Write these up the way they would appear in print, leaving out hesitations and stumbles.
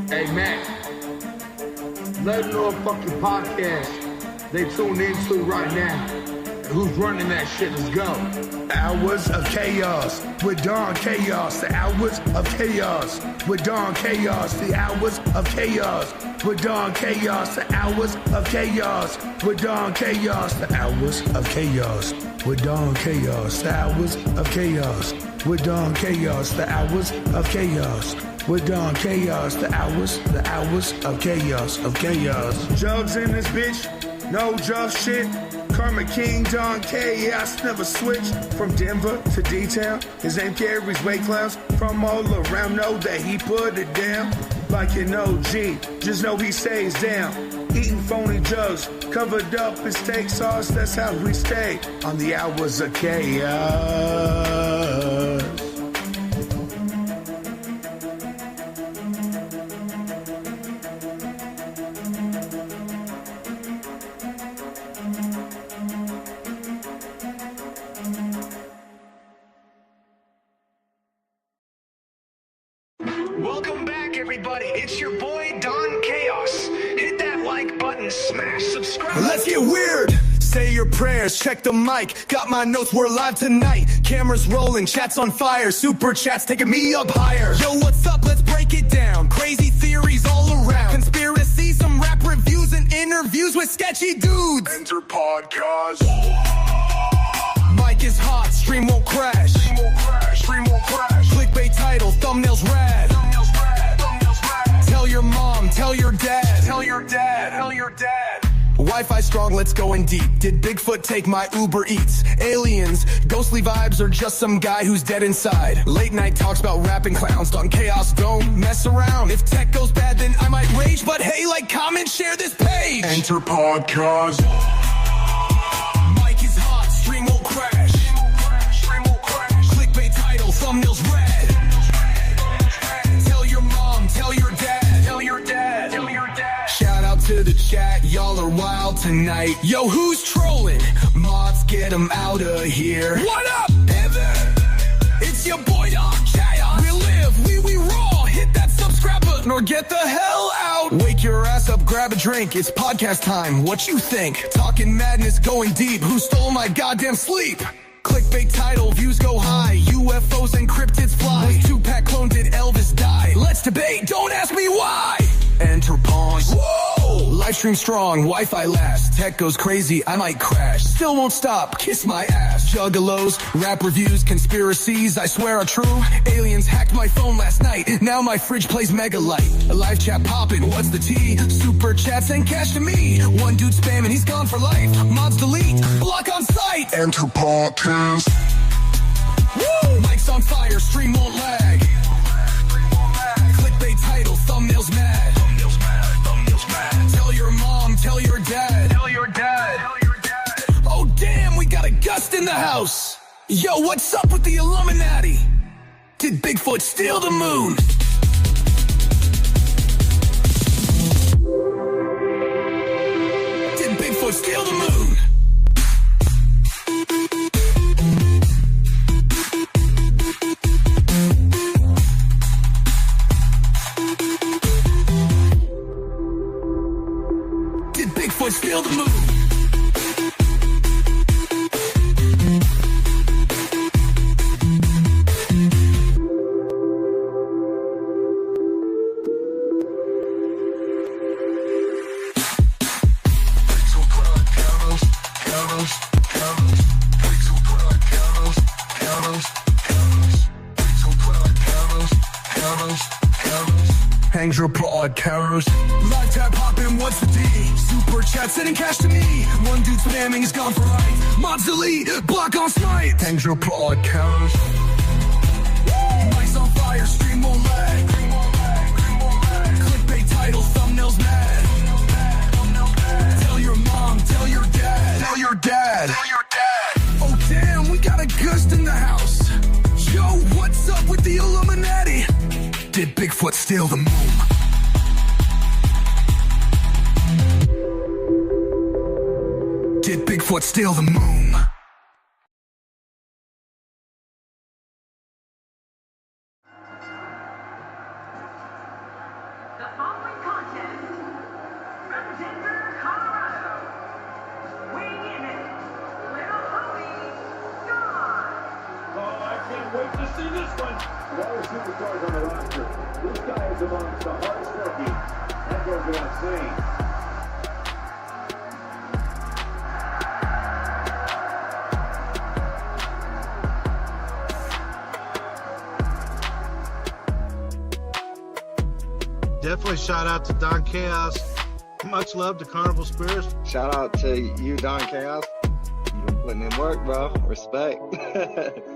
Hey, man, let them know a fucking podcast they tune into right now. Who's running that shit? Let's go. Hours of Chaos with Don Chaos. The Hours of Chaos with Don Chaos. The Hours of Chaos with Don Chaos. The Hours of Chaos with Don Chaos. The Hours of Chaos with Don Chaos. The Hours of Chaos with Don Chaos. The Hours of Chaos with Don Chaos. The hours of chaos. Jugs in this bitch, no jug shit. Karma King, Don Chaos, never switch. From Denver to D-Town, his name carries weight clowns from all around. Know that he put it down like an OG. Just know he stays down. Eating phony jugs, covered up in steak sauce. That's how we stay on the Hours of Chaos. Welcome back, everybody. It's your boy, Don Chaos. Hit that like button, smash, subscribe. Let's get weird. Say your prayers, check the mic. Got my notes, we're live tonight. Cameras rolling, chats on fire. Super chats taking me up higher. Yo, what's up? Let's break it down. Crazy theories all around. Conspiracies, some rap reviews, and interviews with sketchy dudes. Enter podcast. Mic is hot, stream won't crash. Stream won't crash. Clickbait title, thumbnails rad. Tell your mom, tell your dad. Tell your dad, tell your dad. Wi-Fi strong, let's go in deep. Did Bigfoot take my Uber Eats? Aliens, ghostly vibes, or just some guy who's dead inside? Late night talks about rapping clowns. Don Chaos, don't mess around. If tech goes bad, then I might rage. But hey, like, comment, share this page. Enter podcast. Mic is hot, stream won't crash. Clickbait title, thumbnails red. Tell your mom, tell your dad. Tell your dad, tell your dad. Shout out to the chat, y'all are wild tonight. Yo, who's trolling? Mods, get them out of here. What up, Evan? It's your boy, Don Chaos. We live, we raw. Hit that subscribe button or get the hell out. Wake your ass up, grab a drink. It's podcast time. What you think? Talking madness, going deep. Who stole my goddamn sleep? Clickbait title, views go high. UFOs and cryptids fly. Was Tupac cloned, did Elvis die? Let's debate, don't ask me why. Enter pause. Whoa! Livestream strong, Wi-Fi lasts. Tech goes crazy, I might crash. Still won't stop, kiss my ass. Juggalos, rap reviews, conspiracies, I swear are true. Aliens hacked my phone last night. Now my fridge plays Megalite. A live chat poppin', what's the tea? Super chats and cash to me. One dude spamming, he's gone for life. Mods delete, block on sight. Enter podcast. Woo! Mic's on fire, stream won't lag. Clickbait title, thumbnails mad. Tell your mom, tell your dad. Tell your dad, tell your dad. Oh damn, we got a gust in the house. Yo, what's up with the Illuminati? Did Bigfoot steal the moon? Did Bigfoot steal the moon? Did Bigfoot steal the moon? Hangs your podcast. Live tab hopping, what's the D? Super chat sending cash to me. One dude spamming is gone for life. Mods delete, block on smite. Hangs your podcast. Mic's on fire, stream won't lag. Clickbait title, thumbnails mad. Tell your mom, tell your dad. Tell your dad. Tell your dad. Oh damn, we got a gust in the house. Yo, what's up with the Illuminati? Did Bigfoot steal the moon? Did Bigfoot steal the moon? see this one. Of all the superstars on the roster, this guy is amongst the hardest working. That goes without saying. Definitely shout out to Don Chaos. Much love to Carnival Spirits. Shout out to you, Don Chaos. You've been putting in work, bro. Respect.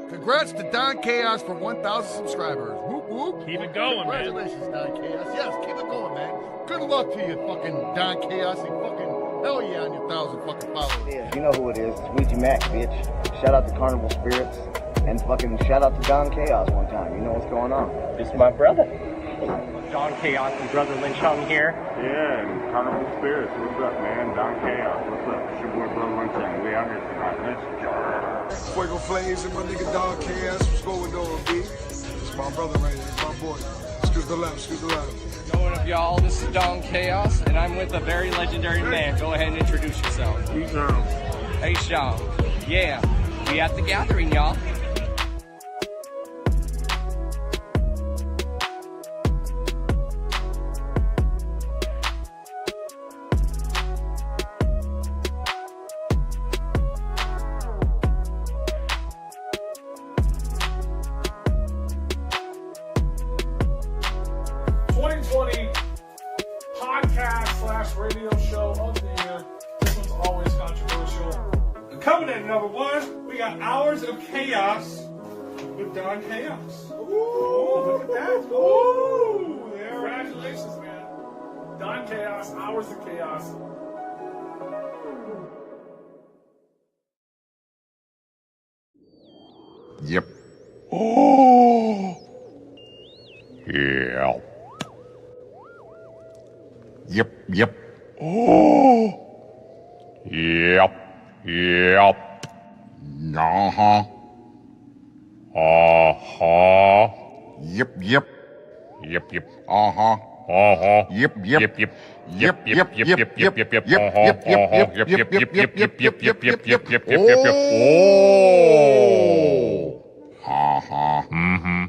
Congrats to Don Chaos for 1,000 subscribers. Whoop, whoop. Keep it going, man. Congratulations, Don Chaos. Yes, keep it going, man. Good luck to you, fucking Don Chaos. And fucking hell yeah on your 1,000 fucking followers. Yeah, you know who it is. It's Ouija Mac, bitch. Shout out to Carnival Spirits. And fucking shout out to Don Chaos one time. You know what's going on. This is my brother. Don Chaos and Brother Lynch on here. Yeah, and Carnival Spirits, what's up, man? Don Chaos, what's up? It's your boy Brother Lynch, and we out here tonight. Let's go. Fuego Flames and my nigga Don Chaos. What's going on, B? It's my brother right here, it's my boy. Excuse the left, excuse the left. What up, y'all? This is Don Chaos, and I'm with a very legendary man. Go ahead and introduce yourself. Hey, Sean. Hey, Sean. Yeah, we at the gathering, y'all. Radio show of the year. This one's always controversial. Coming in number one, we got Hours of Chaos with Don Chaos. Ooh, look at that. Ooh, there. Congratulations, man. Don Chaos, Hours of Chaos. Yep. Oh. Yeah. Yep. Oh. Yep. Uh-huh. Uh-huh. Yep. Uh-huh. Uh-huh. Yep. Oh. Uh-huh. Mm-hmm.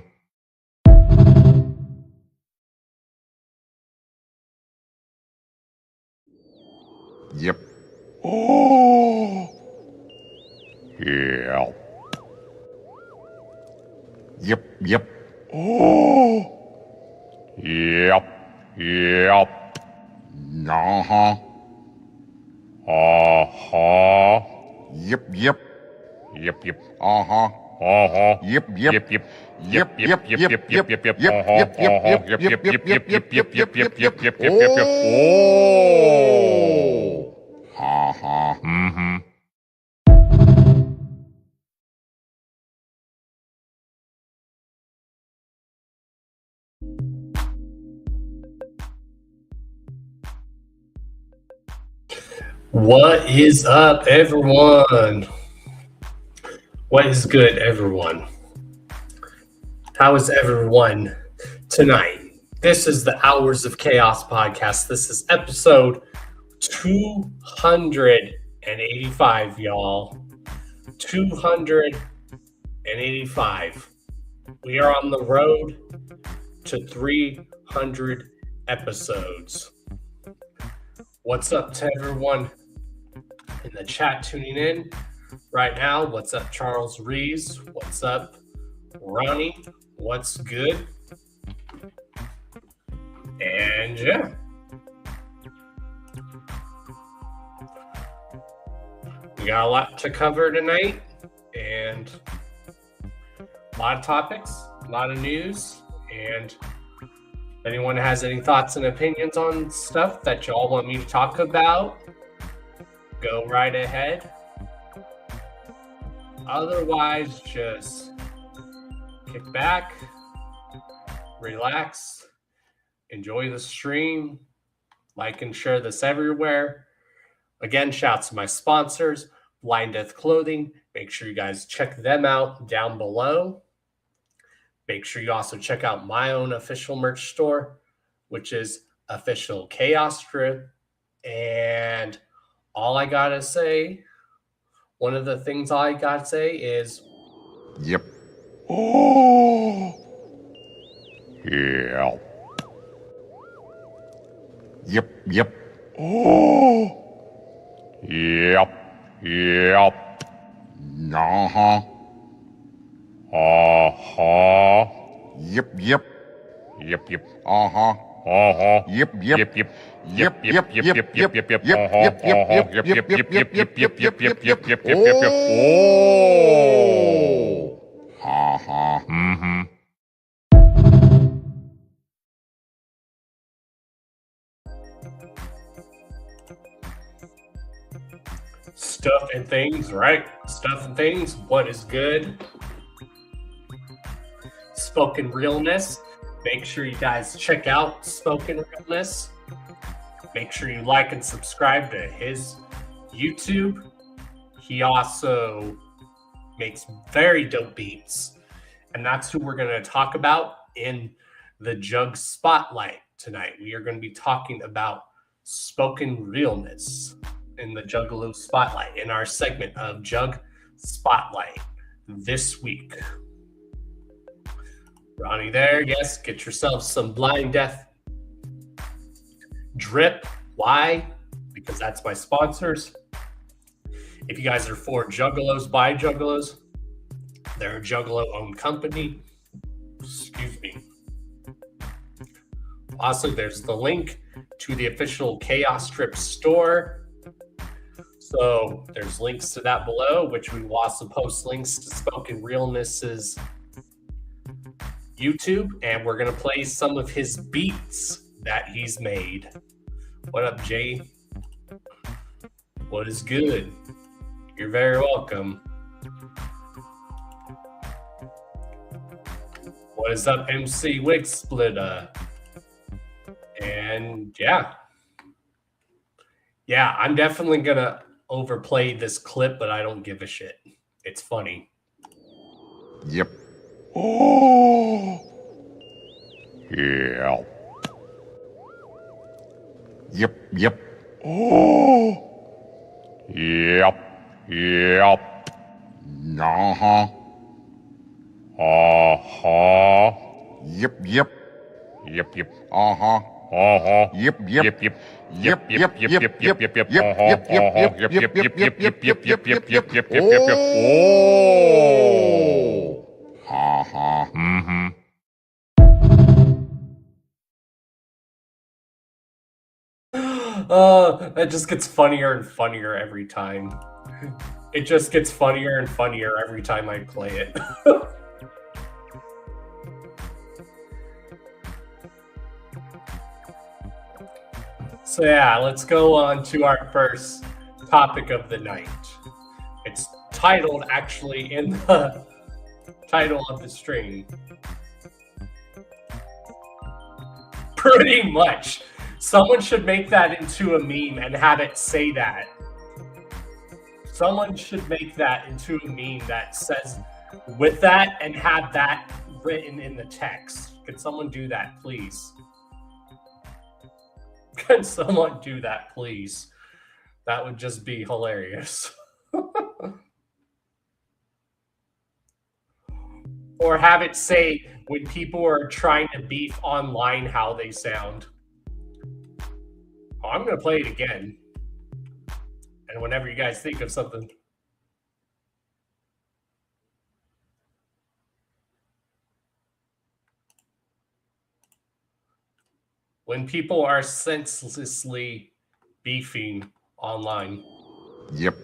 Yep. Oh. Yeah. Yep. Oh. Yep. Uh-huh. Uh-huh. Yep. Uh-huh. Uh-huh. Yep. Oh. Uh-huh. Mm-hmm. What is up, everyone? What is good, everyone? How is everyone tonight? This is the Hours of Chaos podcast. This is episode 285, y'all. 285. We are on the road to 300 episodes. What's up to everyone in the chat tuning in right now? What's up, Charles Reeves? What's up, Ronnie? What's good? And yeah. We got a lot to cover tonight and a lot of topics, a lot of news, and if anyone has any thoughts and opinions on stuff that y'all want me to talk about, go right ahead. Otherwise, just kick back, relax, enjoy the stream, like and share this everywhere. Again, shouts to my sponsors, Blind Death Clothing. Make sure you guys check them out down below. Make sure you also check out my own official merch store, which is Official Chaos Strip. And all I got to say, one of the things I got to say is... Yep. Oh. Yeah. Yep. Oh. Yep. Uh-huh. Uh-huh. Yep. Uh-huh. Uh-huh. Yep. Oh. Uh-huh. Mm-hmm. Stuff and things, right? Stuff and things. What is good? Spoken Realness. Make sure you guys check out Spoken Realness. Make sure you like and subscribe to his YouTube. He also makes very dope beats. And that's who we're going to talk about in the Jug Spotlight tonight. We are going to be talking about Spoken Realness in the Juggalo Spotlight in our segment of Jug Spotlight this week. Ronnie there, yes, get yourself some Blind Death drip. Why? Because that's my sponsors. If you guys are for Juggalos, by Juggalos, they're a Juggalo-owned company. Excuse me. Also, there's the link to the official Chaos Strip store. So there's links to that below, which we will also post links to Spoken Realness's YouTube, and we're going to play some of his beats that he's made. What up, Jay? What is good? You're very welcome. What is up, MC Wig Splitter? And yeah, I'm definitely going to overplay this clip, but I don't give a shit. It's funny. Yep. Oh. Yeah. Yep. Oh. Yep. Uh-huh. Uh-huh. Yep. Uh-huh. Uh-huh. Yep. Oh. Uh-huh. Mm-hmm. It just gets funnier and funnier every time. It just gets funnier and funnier every time I play it. So yeah, let's go on to our first topic of the night. It's titled actually in the title of the stream. Pretty much. Someone should make that into a meme and have it say that. Someone should make that into a meme that says with that and have that written in the text. Could someone do that, please? Can someone do that, please? That would just be hilarious. Or have it say when people are trying to beef online how they sound. Oh, I'm going to play it again. And whenever you guys think of something. When people are senselessly beefing online. Yep.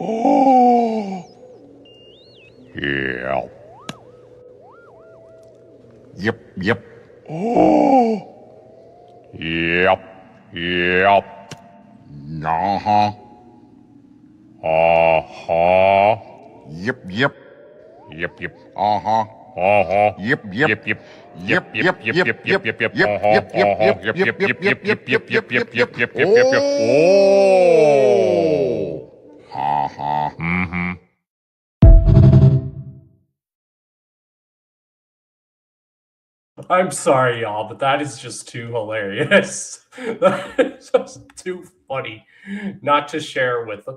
Oh. Yeah. Yep. Oh. Yep. Uh-huh. Uh-huh. Yep. Uh-huh. Uh-huh. Yep. Oh. Uh-huh. Mm-hmm. I'm sorry, y'all, but that is just too hilarious. That is just too funny not to share with,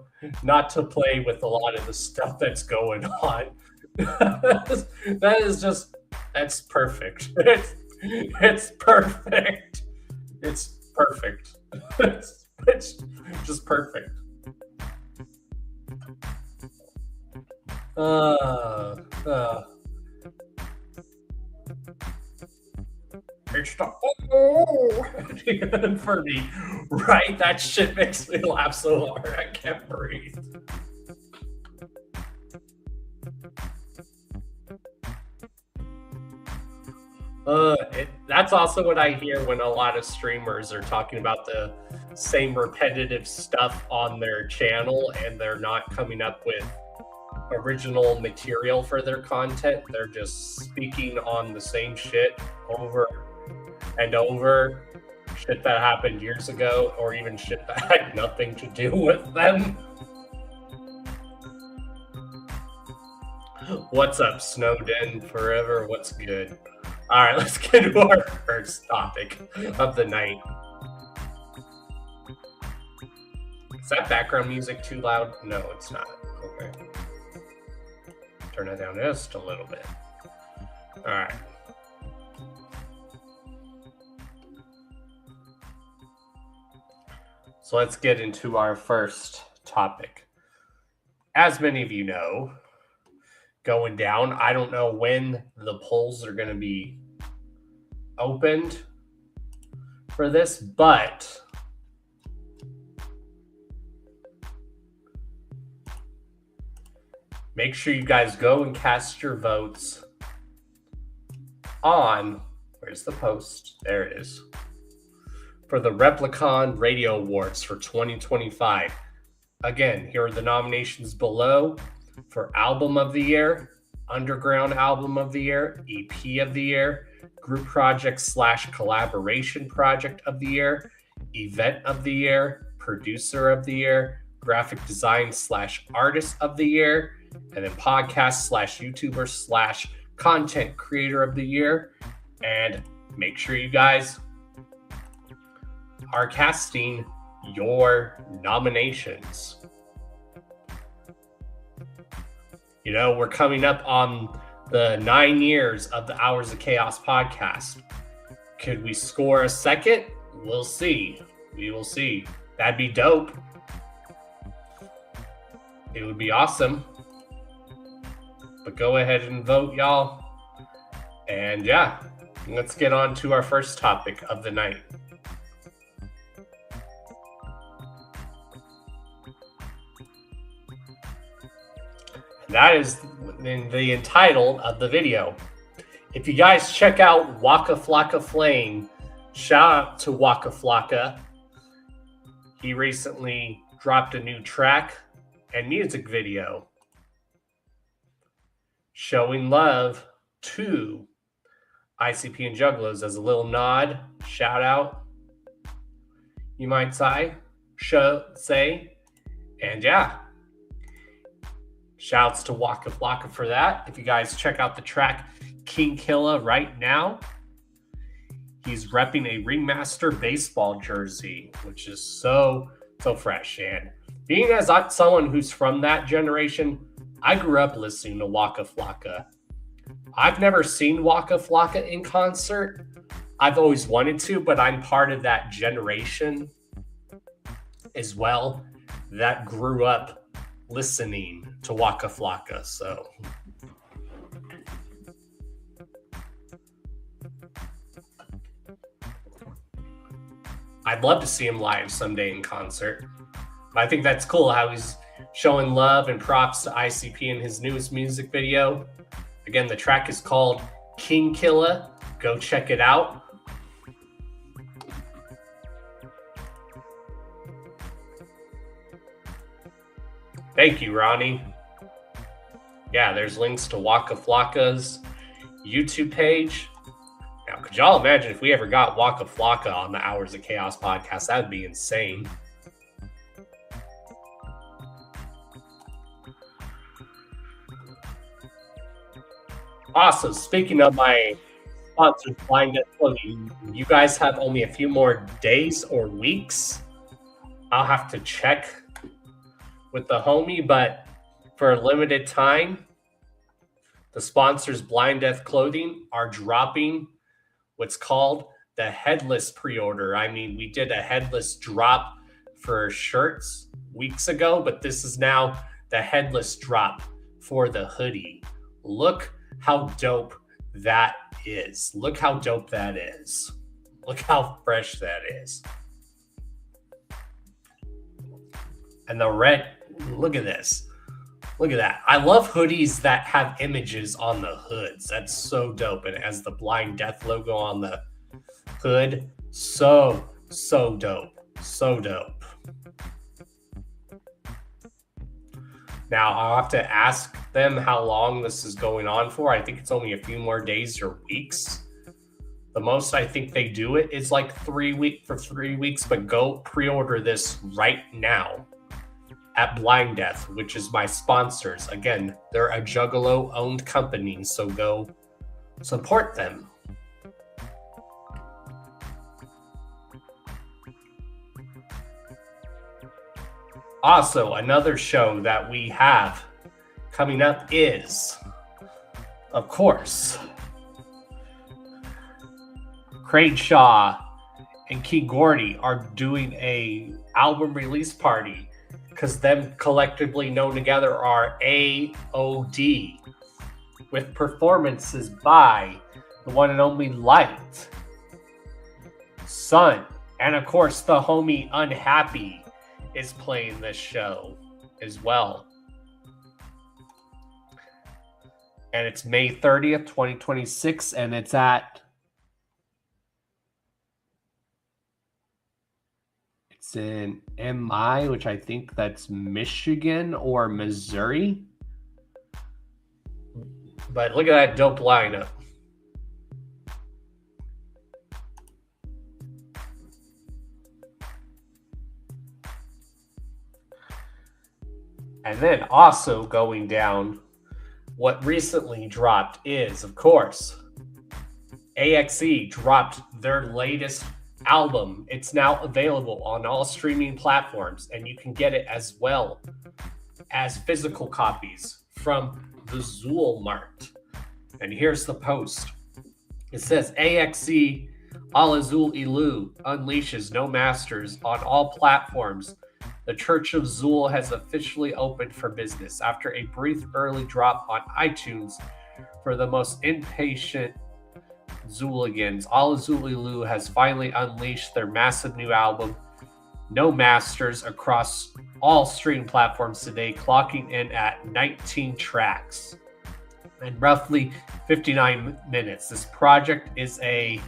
not to play with a lot of the stuff that's going on. That is just, that's perfect. It's perfect. It's perfect. It's just perfect. It's the for me, right? That shit makes me laugh so hard I can't breathe. That's also what I hear when a lot of streamers are talking about the same repetitive stuff on their channel and they're not coming up with original material for their content. They're just speaking on the same shit over and over. Shit that happened years ago, or even shit that had nothing to do with them. What's up, Snowden Forever? What's good? All right, let's get to our first topic of the night. Is that background music too loud? No, it's not. Okay. Turn it down just a little bit. All right. So let's get into our first topic. As many of you know, going down, I don't know when the polls are going to be opened for this, but make sure you guys go and cast your votes on, where's the post? There it is. For the Replicon Radio Awards for 2025. Again, here are the nominations below for Album of the Year, Underground Album of the Year, EP of the Year, Group Project / Collaboration Project of the Year, Event of the Year, Producer of the Year, Graphic Design / Artist of the Year, and then Podcast / YouTuber / Content Creator of the Year. And make sure you guys are casting your nominations. You know, we're coming up on the 9 years of the Hours of Chaos podcast. Could we score a second? We'll see. We will see. That'd be dope. It would be awesome. But go ahead and vote, y'all. And yeah, let's get on to our first topic of the night. That is the entitle of the video. If you guys check out Waka Flocka Flame, shout out to Waka Flocka. He recently dropped a new track and music video showing love to ICP and Juggalos as a little nod, shout out, you might say, and yeah. Shouts to Waka Flocka for that. If you guys check out the track King Killa right now, he's repping a Ringmaster baseball jersey, which is so fresh. And being as someone who's from that generation, I grew up listening to Waka Flocka. I've never seen Waka Flocka in concert. I've always wanted to, but I'm part of that generation as well that grew up listening to Waka Flocka. So I'd love to see him live someday in concert. I think that's cool how he's showing love and props to ICP in his newest music video. Again, the track is called King Killa. Go check it out. Thank you, Ronnie. Yeah, there's links to Waka Flocka's YouTube page. Now, could y'all imagine if we ever got Waka Flocka on the Hours of Chaos podcast? That would be insane. Also, speaking of my sponsors, Blind Death Clothing, you guys have only a few more days or weeks. I'll have to check with the homie, but for a limited time, The sponsors, Blind Death Clothing, are dropping what's called the headless pre-order. I mean, we did a headless drop for shirts weeks ago, but this is now the headless drop for the hoodie. Look how dope that is. Look how dope that is. Look how fresh that is. And the red, look at this. Look at that. I love hoodies that have images on the hoods. That's so dope. And it has the Blind Death logo on the hood. So dope. So dope. Now, I'll have to ask them how long this is going on for. I think it's only a few more days or weeks. The most I think they do it is like 3 weeks, but go pre-order this right now at Blind Death, which is my sponsors. Again, they're a Juggalo-owned company, so go support them. Also, another show that we have coming up is, of course, Craig Shaw and Key Gordy are doing a album release party because them collectively known together are AOD, with performances by the one and only Light, Sun, and of course the homie Unhappy is playing this show as well. And it's May 30th, 2026, and it's in MI, which I think that's Michigan or Missouri. But look at that dope lineup. And then also going down, what recently dropped is, of course, AXE dropped their latest album. It's now available on all streaming platforms, and you can get it as well as physical copies from the Zool Mart. And here's the post. It says, AXE Al Azul Ilu unleashes No Masters on all platforms. The Church of Zool has officially opened for business after a brief early drop on iTunes for the most impatient Zooligans. Al Azul Ilu has finally unleashed their massive new album, No Masters, across all streaming platforms today, clocking in at 19 tracks and roughly 59 minutes. This project is a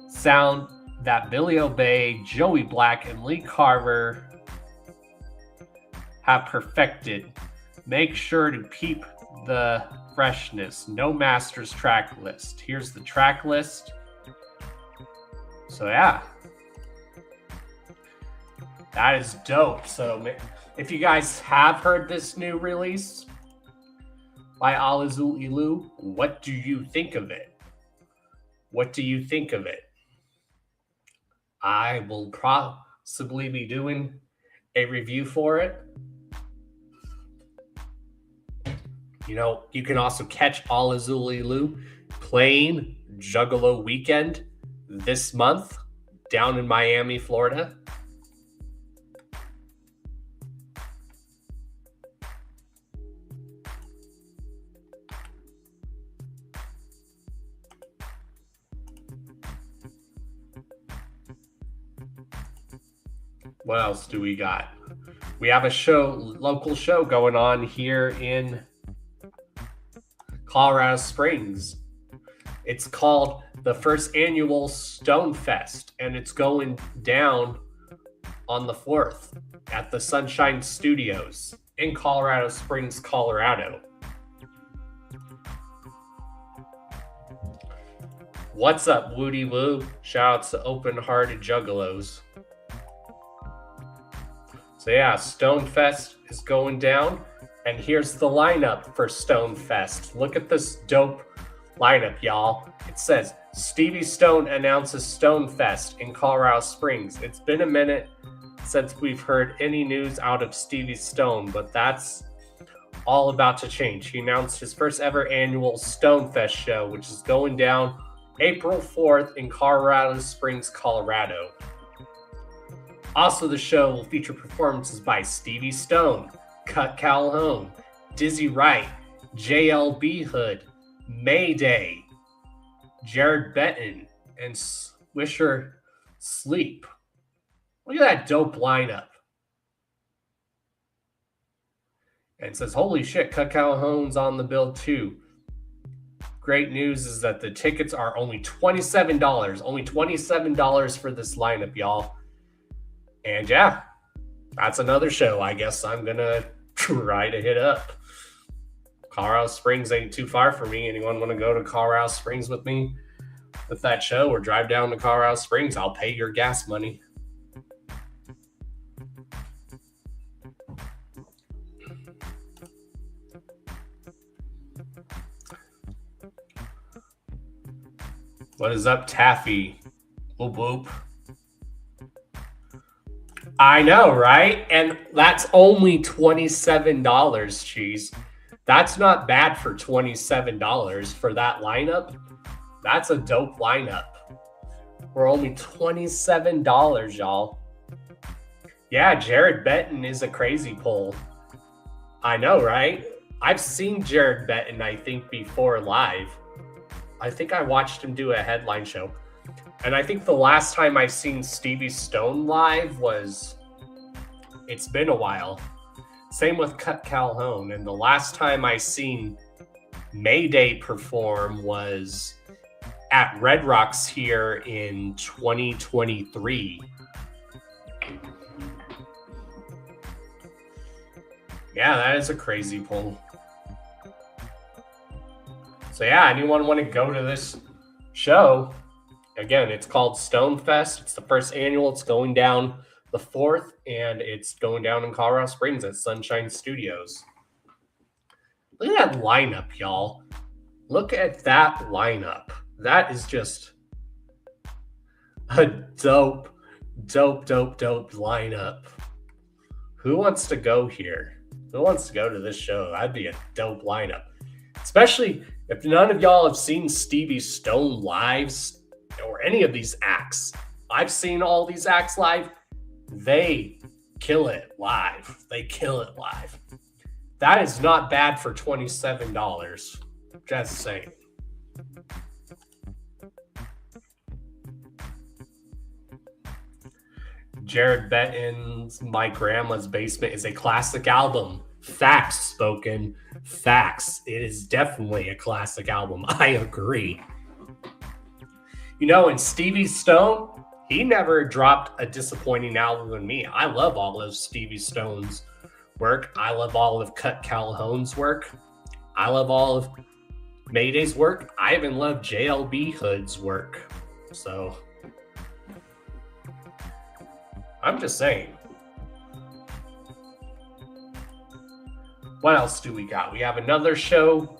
sound that Billy Obey, Joey Black, and Lee Carver have perfected. Make sure to peep the freshness. No Masters track list. Here's the track list. So yeah, that is dope. So if you guys have heard this new release by Al Azul Ilu, what do you think of it? What do you think of it? I will possibly be doing a review for it. You know, you can also catch Al Azul Ilu playing Juggalo Weekend this month down in Miami, Florida. What else do we got? We have a local show going on here in Colorado Springs. It's called the first annual Stone Fest, and it's going down on the 4th at the Sunshine Studios in Colorado Springs, Colorado. What's up, Woody Woo? Shout out to Open Hearted Juggalos. So yeah, Stone Fest is going down, and here's the lineup for Stone Fest. Look at this dope lineup, y'all. It says, Stevie Stone announces Stone Fest in Colorado Springs. It's been a minute since we've heard any news out of Stevie Stone, but that's all about to change. He announced his first ever annual Stonefest show, which is going down April 4th in Colorado Springs, Colorado. Also, the show will feature performances by Stevie Stone, Cut Calhoun, Dizzy Wright, JLB Hood, Mayday, Jared Benton, and Swisher Sleep. Look at that dope lineup. And it says, holy shit, Cut Calhoun's on the bill too. Great news is that the tickets are only $27. Only $27 for this lineup, y'all. And yeah, that's another show I guess I'm going to try to hit up. Colorado Springs ain't too far for me. Anyone want to go to Colorado Springs with me with that show or drive down to Colorado Springs? I'll pay your gas money. What is up, Taffy? Whoop whoop. I know, right? And that's only $27, Cheese. That's not bad for $27 for that lineup. That's a dope lineup. We're only $27, y'all. Yeah, Jared Benton is a crazy pull. I know, right? I've seen Jared Benton, I think, before live. I think I watched him do a headline show. And I think the last time I seen Stevie Stone live was, it's been a while. Same with Cut Calhoun. And the last time I seen Mayday perform was at Red Rocks here in 2023. Yeah, that is a crazy pull. So yeah, anyone want to go to this show? Again, it's called Stonefest. It's the first annual. It's going down the 4th, and it's going down in Colorado Springs at Sunshine Studios. Look at that lineup, y'all. Look at that lineup. That is just a dope lineup. Who wants to go here? Who wants to go to this show? That'd be a dope lineup. Especially if none of y'all have seen Stevie Stone lives or any of these acts. I've seen all these acts live. They kill it live. They kill it live. That is not bad for $27. Just saying. Jared Benton's My Grandma's Basement is a classic album. Facts spoken. Facts. It is definitely a classic album. I agree. You know, and Stevie Stone, he never dropped a disappointing album in me. I love all of Stevie Stone's work. I love all of Cut Calhoun's work. I love all of Mayday's work. I even love JLB Hood's work. So, I'm just saying. What else do we got? We have another show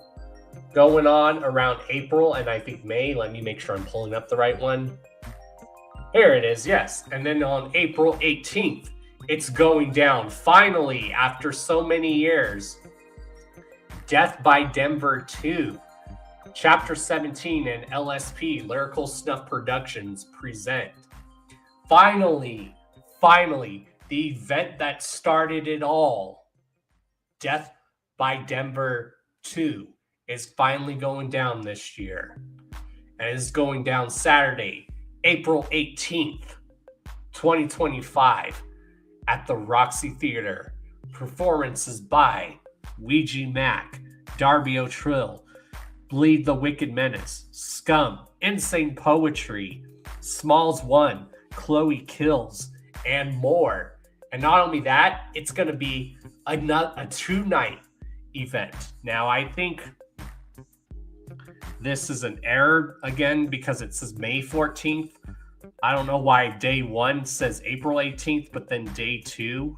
going on around April and I think May. Let me make sure I'm pulling up the right one. Here it is, yes. And then on April 18th, it's going down. Finally, after so many years, Death by Denver 2. Chapter 17 and LSP, Lyrical Snuff Productions, present. Finally, the event that started it all, Death by Denver 2, is finally going down this year. And it's going down Saturday, April 18th, 2025, at the Roxy Theater. Performances by Ouija Mac, Darby O'Trill, Bleed the Wicked Menace, Scum, Insane Poetry, Smalls One, Chloe Kills, and more. And not only that, it's going to be a 2-night event. Now, I think this is an error again because it says May 14th. I don't know why day 1 says April 18th, but then day 2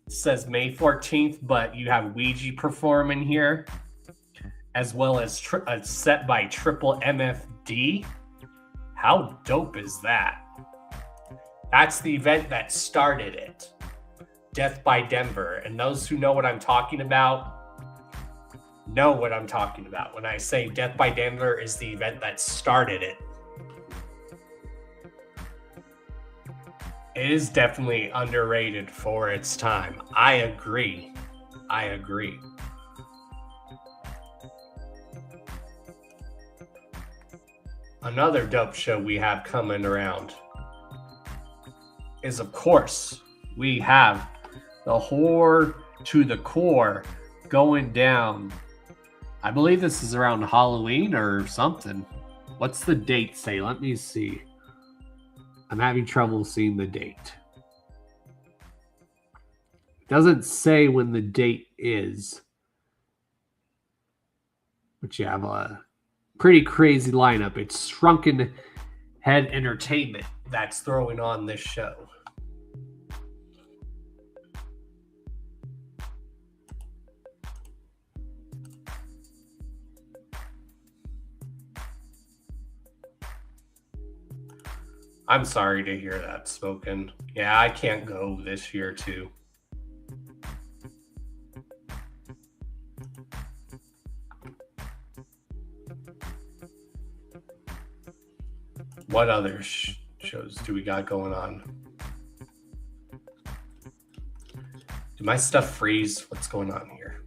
says May 14th, but you have Ouija performing here, as well as a set by Triple MFD. How dope is that? That's the event that started it. Death by Denver. And those who know what I'm talking about know what I'm talking about when I say Death by Denver is the event that started it. It is definitely underrated for its time. I agree. Another dope show we have coming around is, of course, we have the Horror to the Core going down. I believe this is around Halloween or something. What's the date say? Let me see. I'm having trouble seeing the date. It doesn't say when the date is. But you have a pretty crazy lineup. It's Shrunken Head Entertainment that's throwing on this show. I'm sorry to hear that, Spoken. Yeah, I can't go this year, too. What other shows do we got going on? Did my stuff freeze? What's going on here?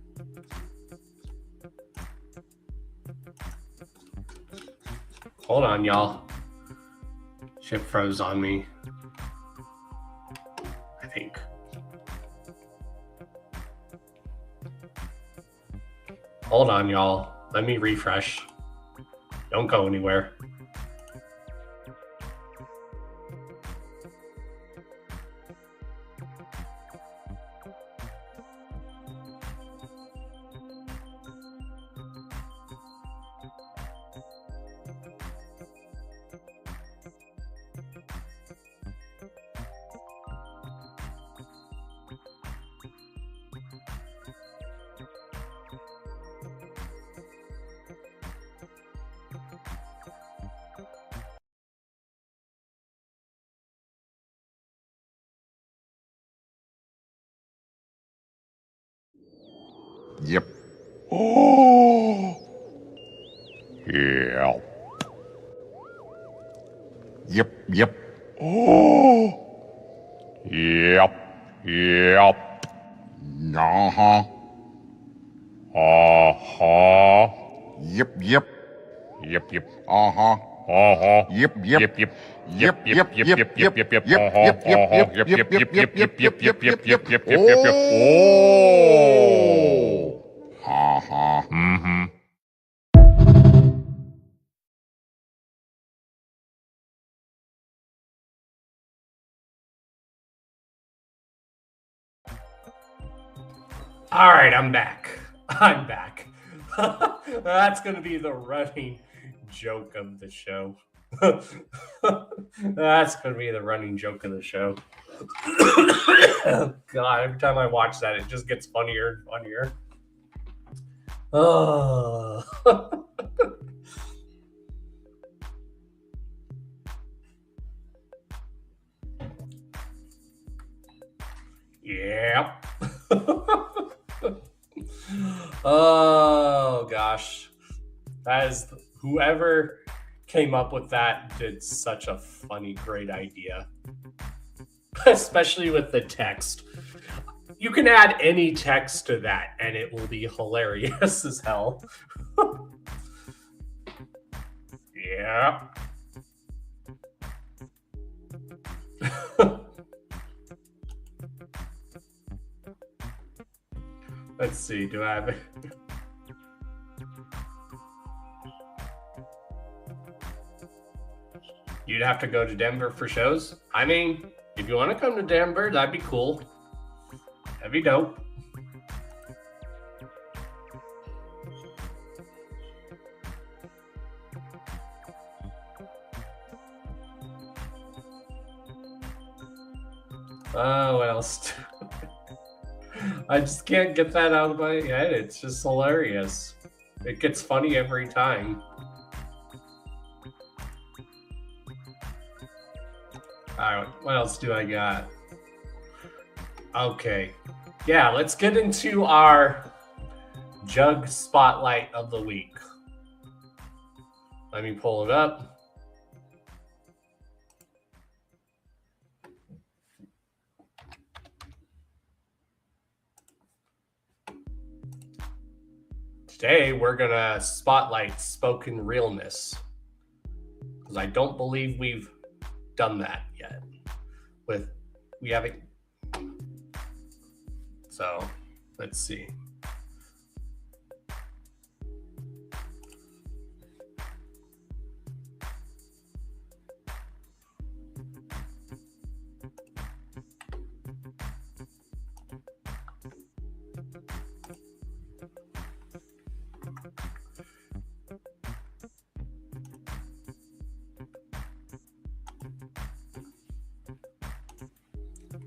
Hold on, y'all. Shit froze on me, I think. Hold on, y'all. Let me refresh. Don't go anywhere. Yep. Oh. Yeah. Yep. Oh. Yep. Uh-huh. Uh-huh. Yep. Uh-huh. Uh-huh. Yep. Oh. Uh-huh. Mm-hmm. All right, I'm back. That's going to be the running joke of the show. That's going to be the running joke of the show. God, every time I watch that, it just gets funnier and funnier. Oh. Yep. Oh gosh, that is, whoever came up with that did such a funny, great idea, especially with the text. You can add any text to that and it will be hilarious as hell. Yeah. Let's see, do I have it? You'd have to go to Denver for shows? I mean, if you want to come to Denver, that'd be cool. That'd be dope. What else? I just can't get that out of my head. It's just hilarious. It gets funny every time. All right, what else do I got? Okay. Yeah, let's get into our Jug Spotlight of the Week. Let me pull it up. Today, we're going to spotlight spoken realness, because I don't believe we've done that yet. We haven't. So, let's see.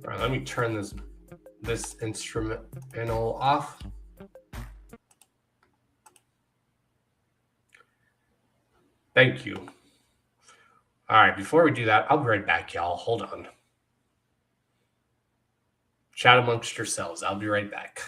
All right, let me turn this instrumental off. Thank you. All right, before we do that, I'll be right back, y'all. Hold on. Chat amongst yourselves. I'll be right back.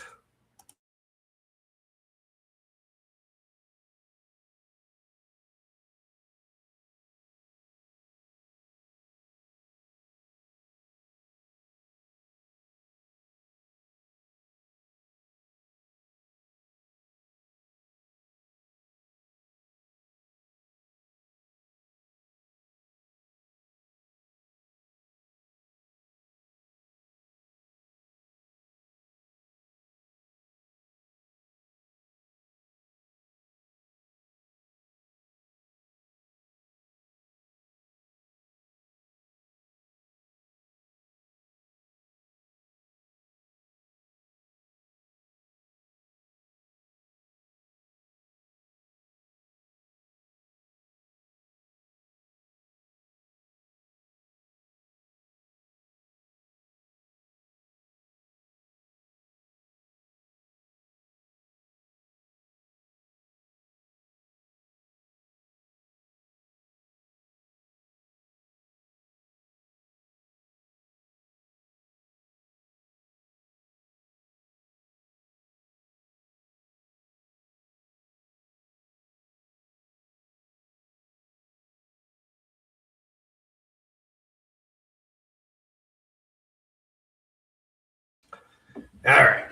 All right,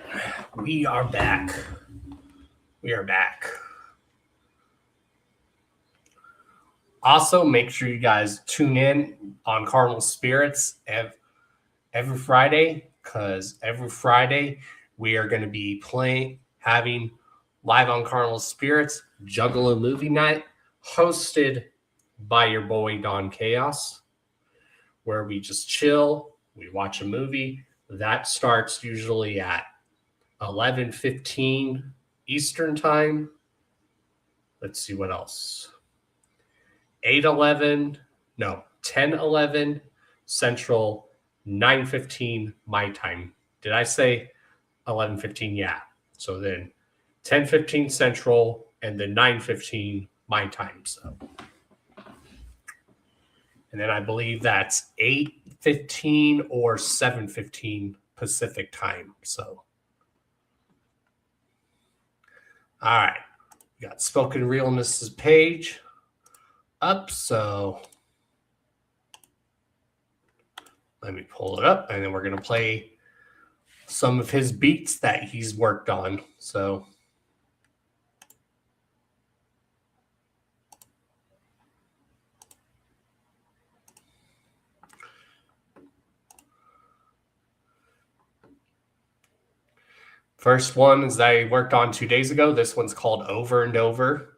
we are back. Also, make sure you guys tune in on Cardinal Spirits every Friday, because every Friday we are going to be having live on Cardinal Spirits Juggalo Movie Night, hosted by your boy Don Chaos, where we just chill, we watch a movie. That starts usually at 11:15 Eastern Time. Let's see what else. 10:11 Central, 9:15 my time. Did I say 11:15? Yeah. So then 10:15 Central and then 9:15 my time. So, and then I believe that's 8:15 or 7:15 Pacific time. So, all right. We got Spoken Realness's page up. So let me pull it up, and then we're going to play some of his beats that he's worked on. So first one is I worked on 2 days ago. This one's called Over and Over.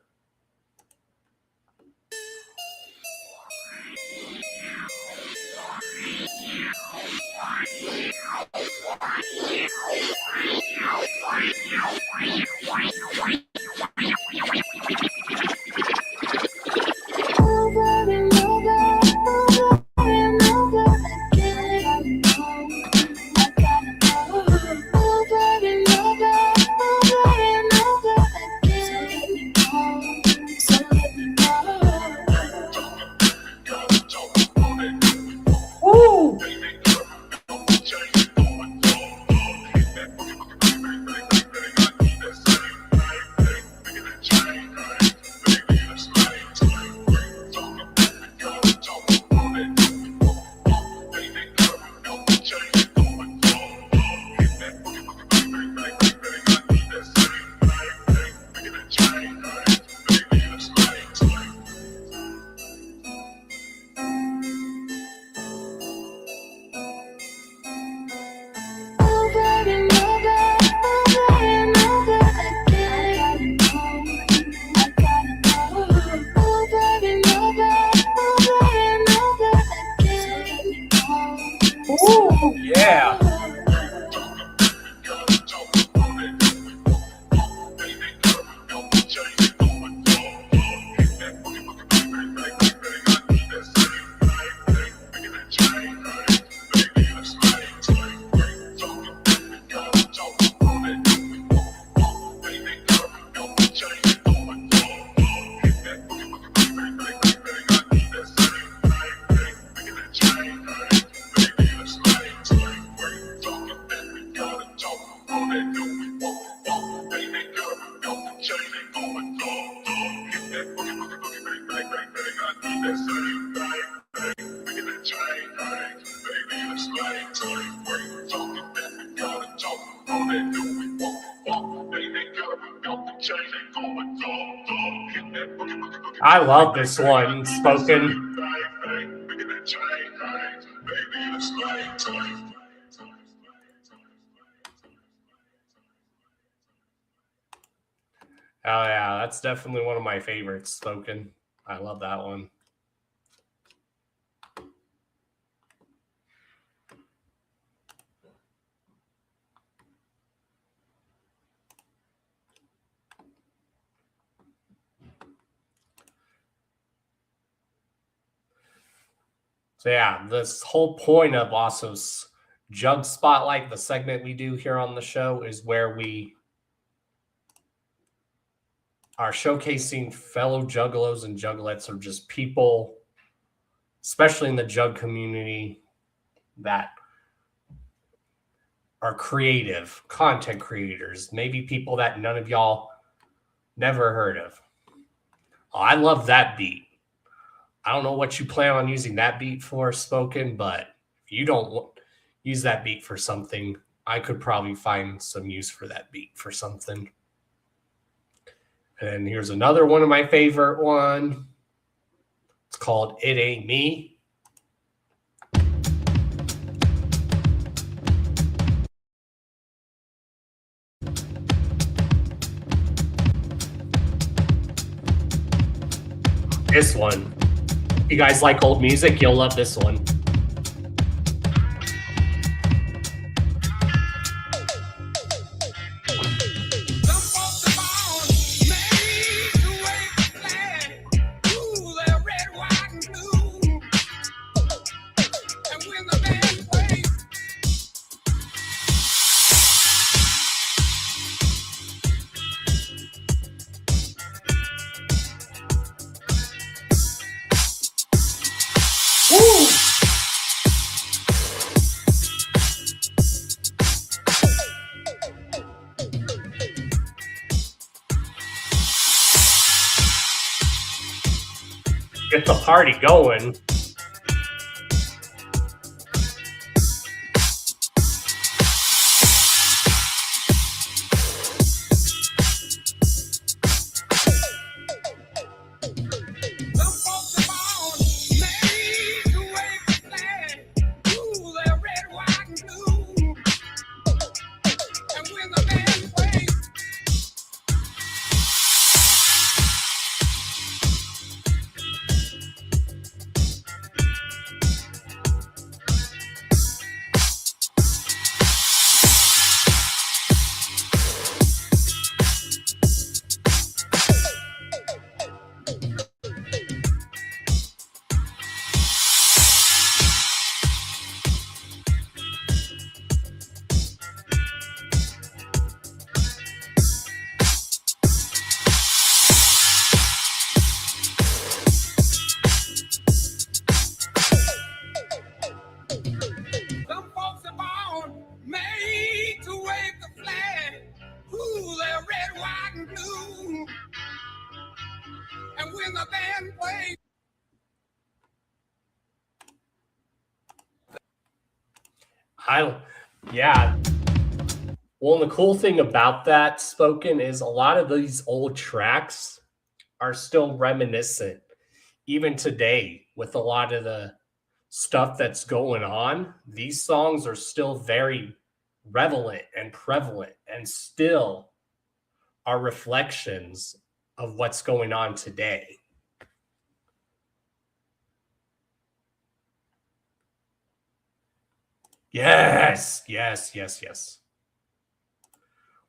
I love this one, Spoken. Oh yeah, that's definitely one of my favorites, Spoken. I love that one. So yeah, this whole point of also Jug Spotlight, the segment we do here on the show, is where we are showcasing fellow juggalos and juggalettes, or just people, especially in the jug community, that are creative, content creators, maybe people that none of y'all never heard of. Oh, I love that beat. I don't know what you plan on using that beat for, Spoken, but if you don't use that beat for something, I could probably find some use for that beat for something. And here's another one of my favorite one. It's called It Ain't Me. This one. If you guys like old music, you'll love this one. Get the party going. Yeah. Well, the cool thing about that, Spoken, is a lot of these old tracks are still reminiscent, even today, with a lot of the stuff that's going on. These songs are still very relevant and prevalent, and still are reflections of what's going on today. Yes.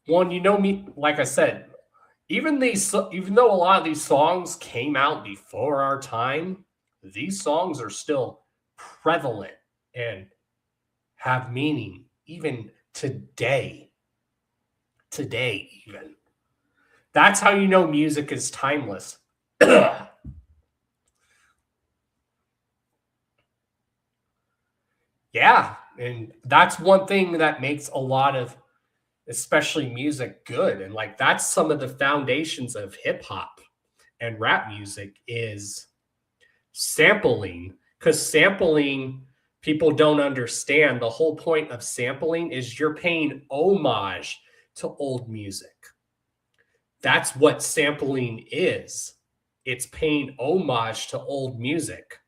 Well, you know me, like I said, even though a lot of these songs came out before our time, these songs are still prevalent and have meaning even today. Today, even. That's how you know music is timeless. Yeah, and that's one thing that makes a lot of especially music, good. And like that's some of the foundations of hip hop and rap music is sampling, because sampling, people don't understand. The whole point of sampling is you're paying homage to old music. That's what sampling is. It's paying homage to old music.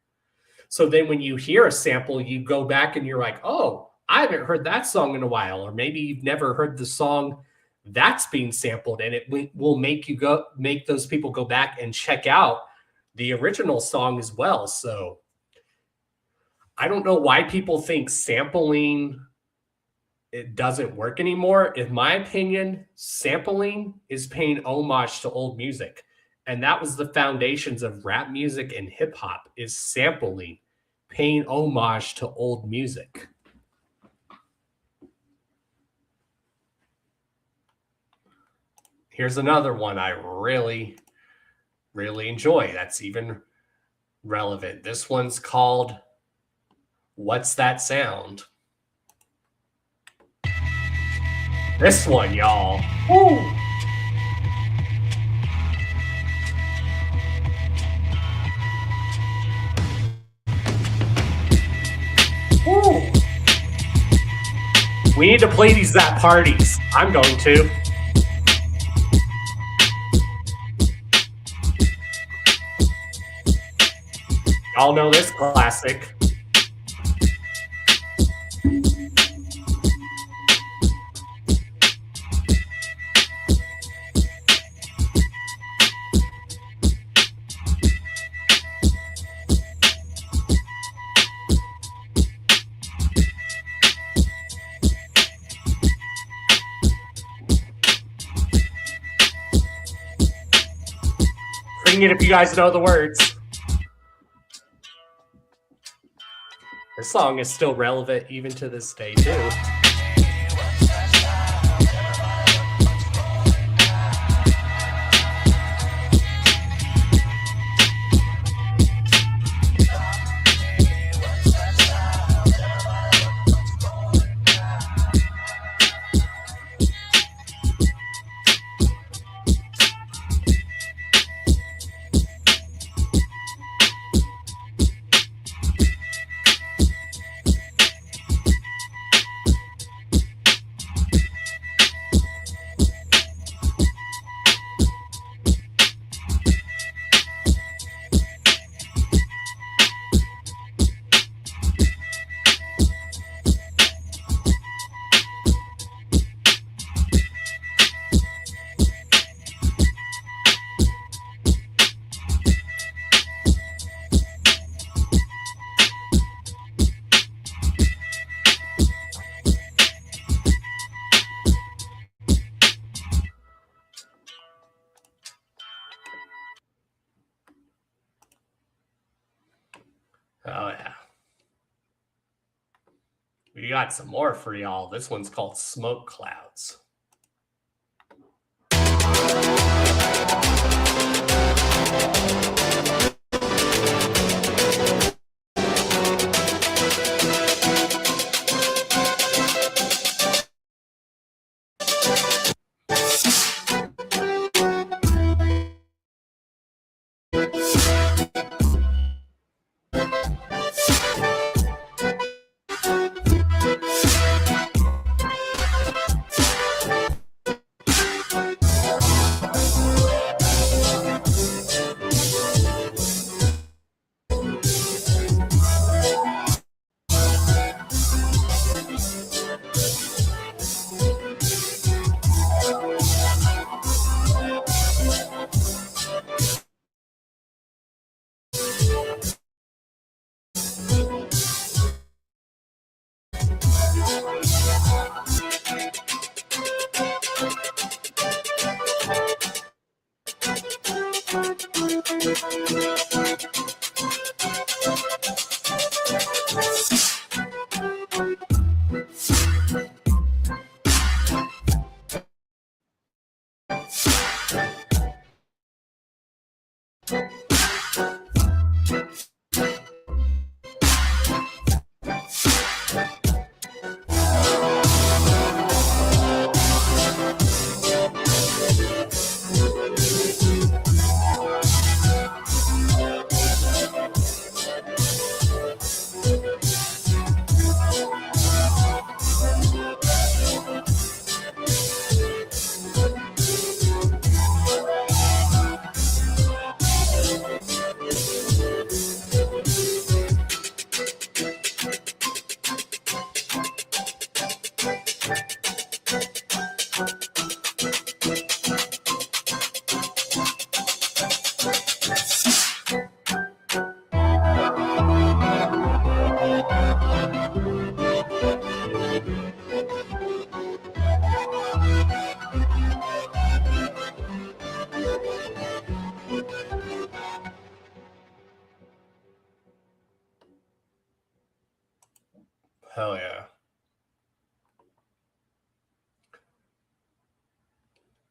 So then when you hear a sample, you go back and you're like, oh, I haven't heard that song in a while. Or maybe you've never heard the song that's being sampled, and it will make those people go back and check out the original song as well. So I don't know why people think sampling, it doesn't work anymore. In my opinion, sampling is paying homage to old music. And that was the foundations of rap music and hip hop, is sampling, paying homage to old music. Here's another one I really, really enjoy that's even relevant. This one's called What's That Sound? This one, y'all. Woo! Woo! We need to play these at parties. I'm going to. Y'all know this classic. Sing it if you guys know the words. This song is still relevant even to this day, too. Oh, yeah. We got some more for y'all. This one's called Smoke Clouds.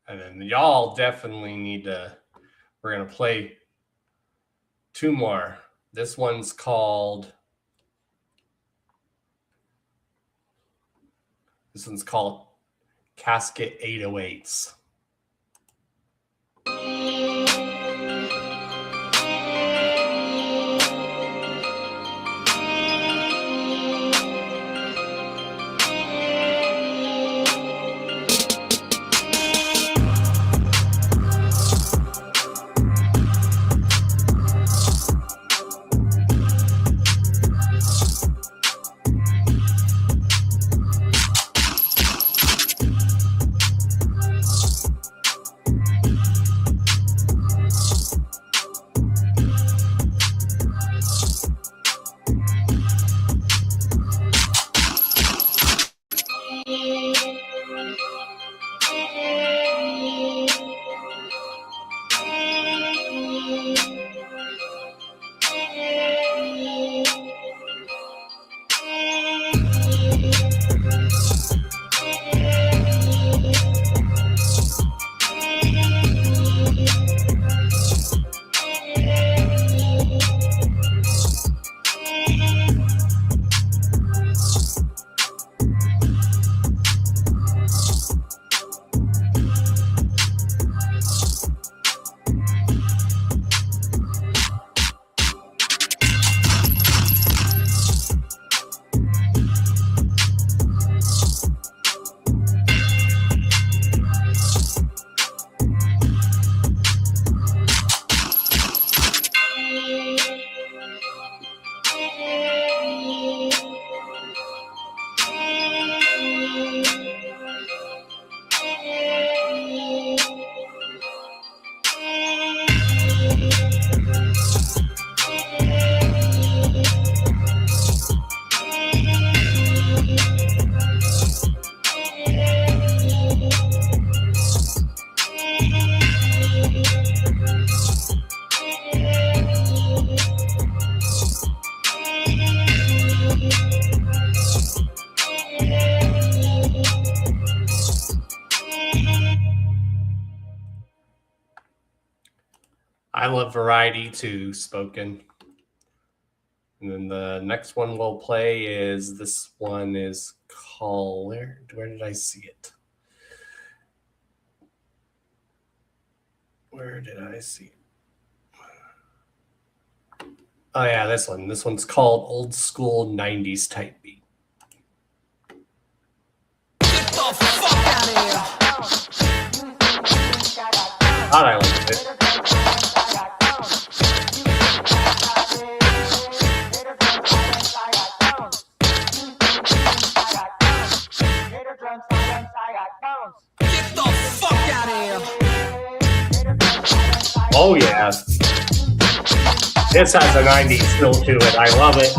And then y'all definitely need to, we're going to play 2 more. This one's called Casket 808s. I love variety too, spoken. And then the next one we'll play is, this one is called, where did I see it? Where did I see it? Oh yeah, this one. This one's called Old School 90s Type Beat. Get the fuck out of here. Thought I liked it. Get the fuck out of here. Oh yeah. This has a 90s feel to it. I love it.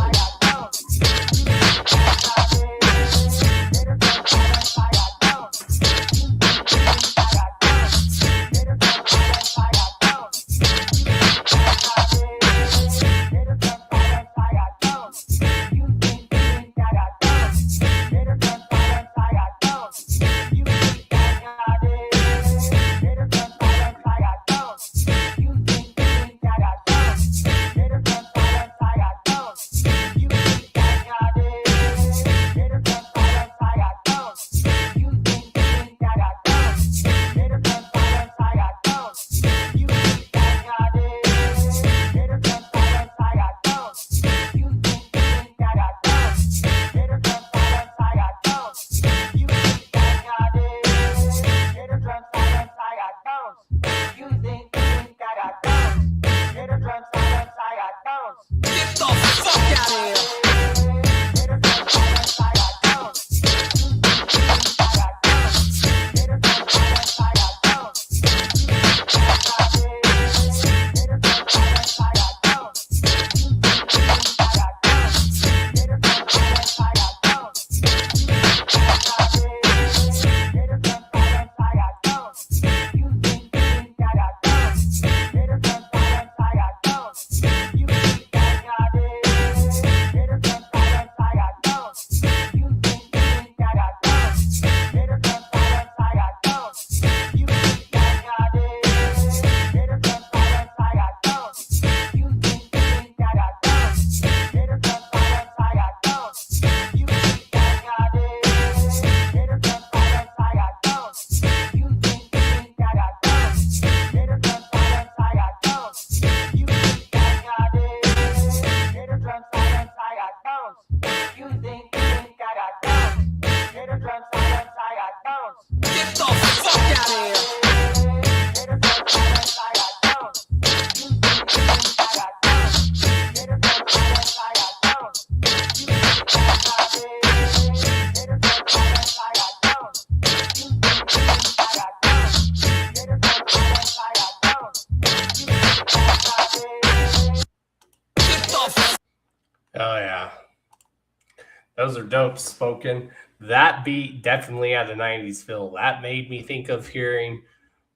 Those are dope, Spoken. That beat definitely had a 90s feel. That made me think of hearing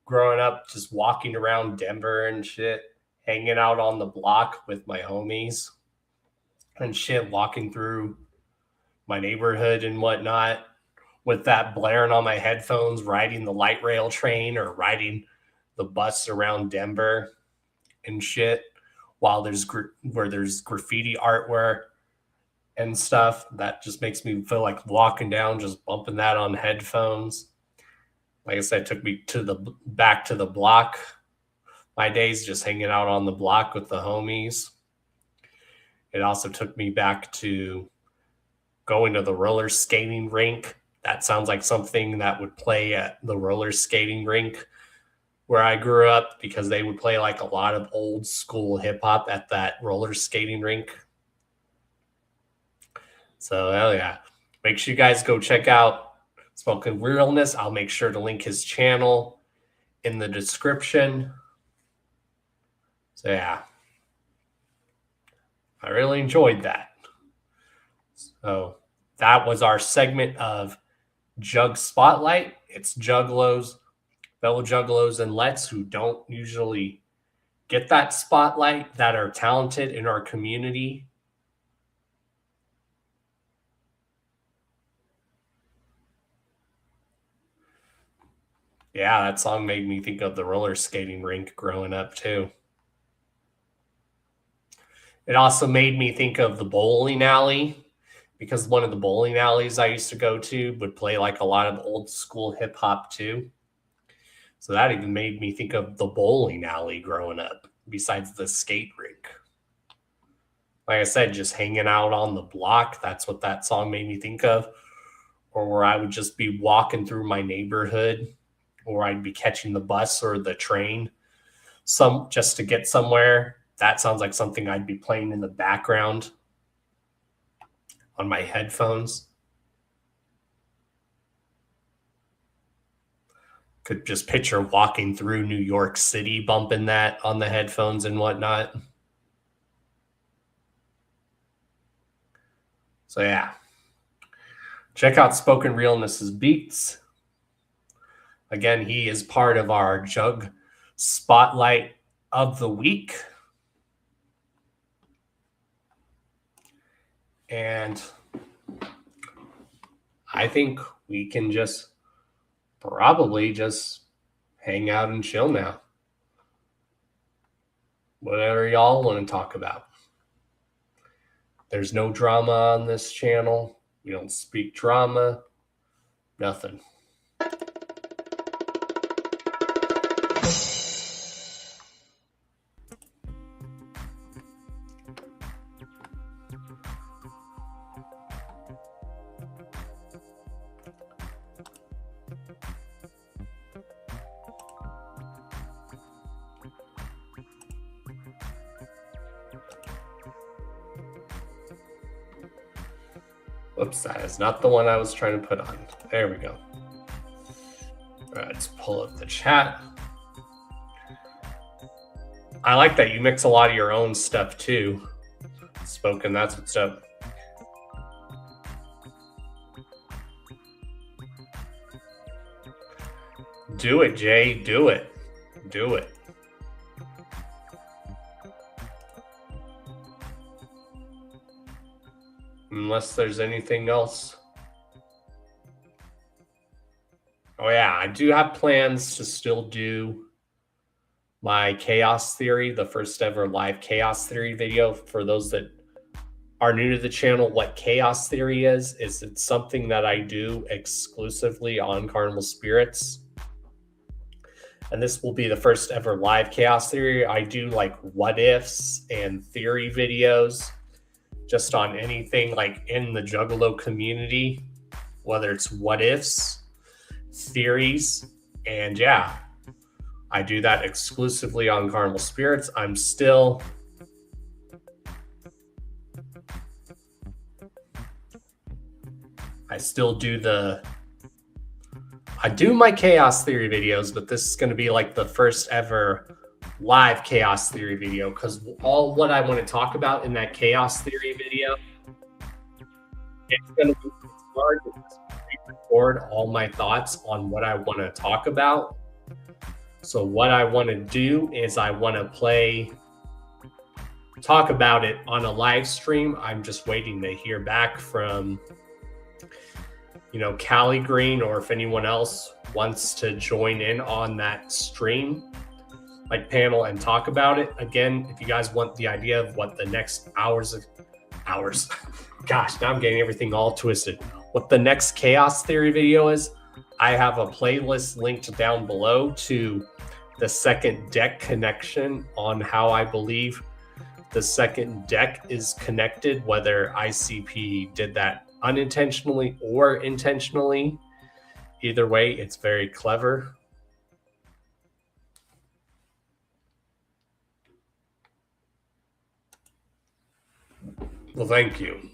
growing up, just walking around Denver and shit, hanging out on the block with my homies and shit, walking through my neighborhood and whatnot with that blaring on my headphones, riding the light rail train or riding the bus around Denver and shit while there's graffiti artwork and stuff. That just makes me feel like walking down, just bumping that on headphones. Like I said, it took me back to the block. My days just hanging out on the block with the homies. It also took me back to going to the roller skating rink. That sounds like something that would play at the roller skating rink where I grew up, because they would play like a lot of old school hip hop at that roller skating rink. So hell yeah. Make sure you guys go check out Spoken Realness. I'll make sure to link his channel in the description. So yeah. I really enjoyed that. So that was our segment of Jug Spotlight. It's Juggalos, fellow Juggalos and Lets who don't usually get that spotlight, that are talented in our community. Yeah, that song made me think of the roller skating rink growing up too. It also made me think of the bowling alley, because one of the bowling alleys I used to go to would play like a lot of old school hip hop too. So that even made me think of the bowling alley growing up, besides the skate rink. Like I said, just hanging out on the block. That's what that song made me think of. Or where I would just be walking through my neighborhood, or I'd be catching the bus or the train just to get somewhere. That sounds like something I'd be playing in the background on my headphones. Could just picture walking through New York City, bumping that on the headphones and whatnot. So yeah. Check out Spoken Realness's beats. Again, he is part of our Jug Spotlight of the Week. And I think we can just probably just hang out and chill now. Whatever y'all want to talk about. There's no drama on this channel. We don't speak drama. Nothing. Oops, that is not the one I was trying to put on. There we go. All right, let's pull up the chat. I like that you mix a lot of your own stuff too. Spoken, that's what's up. Do it, Jay. Do it. Do it. Unless there's anything else. Oh yeah, I do have plans to still do my chaos theory, the first ever live chaos theory video. For those that are new to the channel, what chaos theory is it's something that I do exclusively on Carnival Spirits. And this will be the first ever live chaos theory. I do like what ifs and theory videos just on anything like in the Juggalo community, whether it's what ifs, theories, and yeah, I do that exclusively on Carnival Spirits. I still do my chaos theory videos, but this is going to be like the first ever live chaos theory video, because all what I want to talk about in that chaos theory video it's going to be hard to just record all my thoughts on what I want to talk about. So what I want to do is I want to talk about it on a live stream. I'm just waiting to hear back from, Callie Green, or if anyone else wants to join in on that stream, like panel, and talk about it. Again, if you guys want the idea of what the next hours, gosh, now I'm getting everything all twisted. What the next chaos theory video is, I have a playlist linked down below to the second deck connection on how I believe the second deck is connected, whether ICP did that unintentionally or intentionally. Either way, it's very clever. Well, thank you.